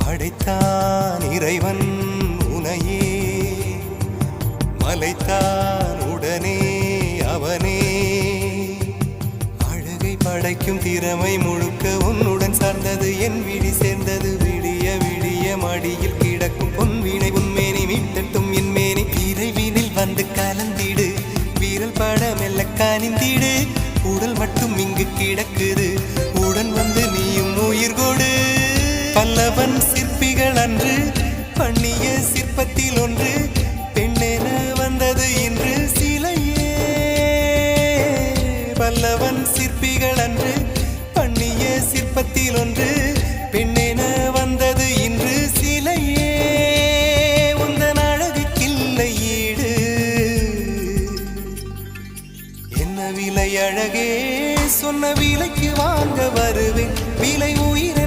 படைத்தான் இறைவன் உனையே, மலைத்தான் உடனே அவனே. அழகை படைக்கும் திறமை முழுக்க உன்னுடன் சார்ந்தது, என் விழி சேர்ந்தது. விடிய விடிய மடியில் கிடக்கும் பொன்வினை உன்மேனி மீட்டட்டும் என் மேனி. விரைவினில் வந்து கலந்திடு, வீரல் பட மெல்ல காணிந்திடு. உடல் மட்டும் இங்கு கிடக்குது, உடன் வந்து நீயும் உயிர் கொடு. பல்லவன் சிற்பிகள் அன்று பண்ணிய சிற்பத்தில் ஒன்று, பெண்ணென வந்தது இன்று சிலையே. பல்லவன் சிற்பிகள் அன்று பண்ணிய சிற்பத்தில் ஒன்று, பெண்ணென வந்தது இன்று சிலையே. உந்தன் அழகுக்கில்லை ஈடு, என்ன விலை அழகே, சொன்ன விலைக்கு வாங்க வருவேன். விலை உயிரை